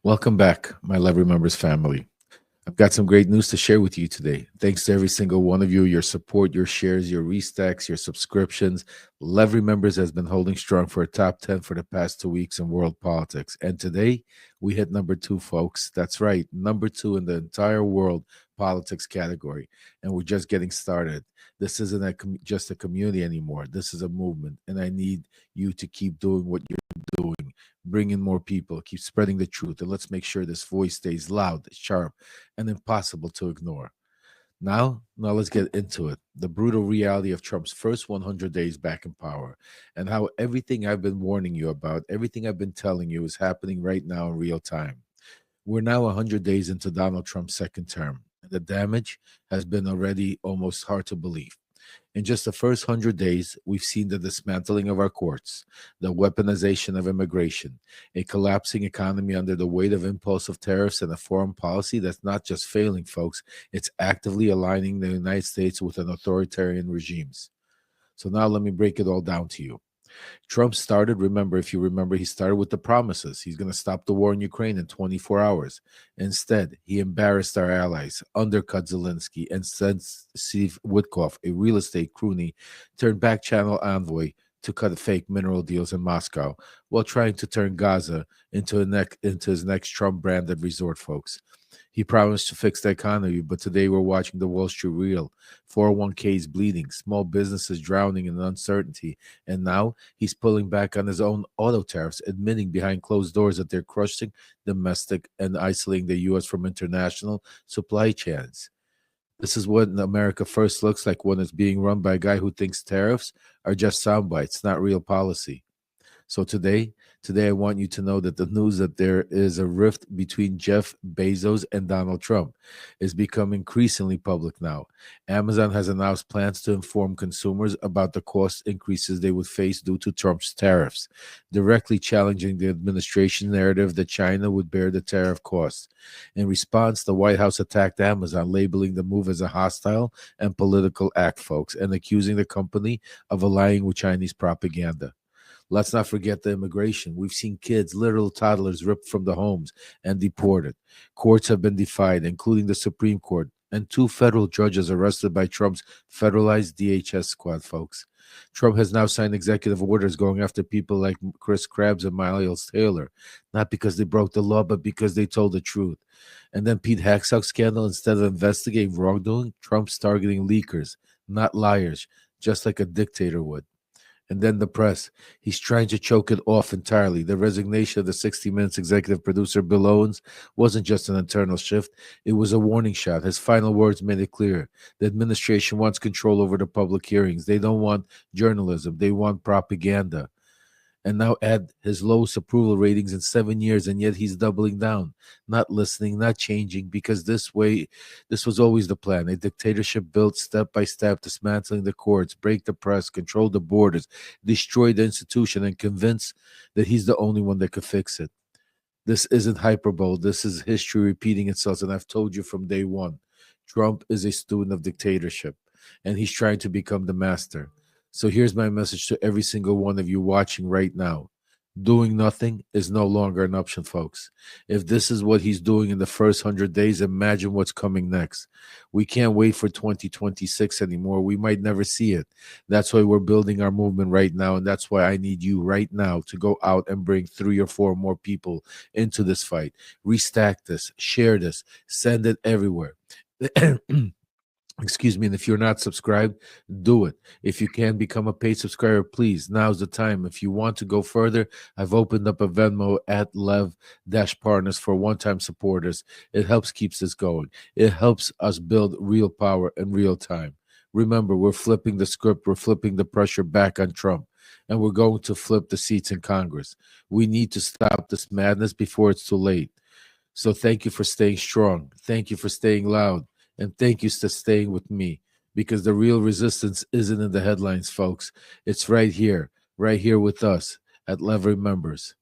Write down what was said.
Welcome back, my Levery Members family. I've got some great news to share with you today. Thanks to every single one of you, your support, your shares, your restacks, your subscriptions. Levery Members has been holding strong for a top 10 for the past 2 weeks in world politics. And today, we hit number two, folks. That's right, number two in the entire world politics category. And we're just getting started. This isn't just a community anymore. This is a movement. And I need you to keep doing what you're doing. Bring in more people, keep spreading the truth, and let's make sure this voice stays loud, sharp, and impossible to ignore. Now let's get into it. The brutal reality of Trump's first 100 days back in power, and how everything I've been warning you about, everything I've been telling you is happening right now in real time. We're now 100 days into Donald Trump's second term, and the damage has been already almost hard to believe. In just the first 100 days, we've seen the dismantling of our courts, the weaponization of immigration, a collapsing economy under the weight of impulsive tariffs, and a foreign policy that's not just failing, folks, it's actively aligning the United States with an authoritarian regimes. So now let me break it all down to you. Trump started, if you remember, he started with the promises. He's going to stop the war in Ukraine in 24 hours. Instead, he embarrassed our allies, undercut Zelensky, and sent Steve Witkoff, a real estate crony, turned back channel envoy to cut fake mineral deals in Moscow while trying to turn Gaza into his next Trump-branded resort, folks. He promised to fix the economy, but today we're watching the Wall Street reel. 401ks bleeding, small businesses drowning in uncertainty, and now he's pulling back on his own auto tariffs, admitting behind closed doors that they're crushing domestic and isolating the U.S. from international supply chains. This is what America first looks like when it's being run by a guy who thinks tariffs are just sound bites, not real policy. So today I want you to know that the news that there is a rift between Jeff Bezos and Donald Trump is becoming increasingly public now. Amazon has announced plans to inform consumers about the cost increases they would face due to Trump's tariffs, directly challenging the administration narrative that China would bear the tariff costs. In response, the White House attacked Amazon, labeling the move as a hostile and political act, folks, and accusing the company of aligning with Chinese propaganda. Let's not forget the immigration. We've seen kids, literal toddlers, ripped from the homes and deported. Courts have been defied, including the Supreme Court, and two federal judges arrested by Trump's federalized DHS squad, folks. Trump has now signed executive orders going after people like Chris Krebs and Miles Taylor, not because they broke the law, but because they told the truth. And then Pete Hegseth's scandal, instead of investigating wrongdoing, Trump's targeting leakers, not liars, just like a dictator would. And then the press. He's trying to choke it off entirely. The resignation of the 60 Minutes executive producer Bill Owens wasn't just an internal shift. It was a warning shot. His final words made it clear. The administration wants control over the public hearings. They don't want journalism. They want propaganda. And now add his lowest approval ratings in 7 years, and yet he's doubling down, not listening, not changing, because this was always the plan. A dictatorship built step by step, dismantling the courts, break the press, control the borders, destroy the institution, and convince that he's the only one that could fix it. This isn't hyperbole. This is history repeating itself, and I've told you from day one. Trump is a student of dictatorship, and he's trying to become the master. So here's my message to every single one of you watching right now. Doing nothing is no longer an option, folks. If this is what he's doing in the first 100 days, imagine what's coming next. We can't wait for 2026 anymore. We might never see it. That's why we're building our movement right now, and that's why I need you right now to go out and bring 3 or 4 more people into this fight. Restack this, share this, send it everywhere. Excuse me. And if you're not subscribed, do it. If you can become a paid subscriber, please, now's the time. If you want to go further, I've opened up a Venmo at Lev-Partners for one-time supporters. It helps keeps this going. It helps us build real power in real time. Remember, we're flipping the script. We're flipping the pressure back on Trump. And we're going to flip the seats in Congress. We need to stop this madness before it's too late. So thank you for staying strong. Thank you for staying loud. And thank you for staying with me, because the real resistance isn't in the headlines, folks. It's right here with us at Levery Members.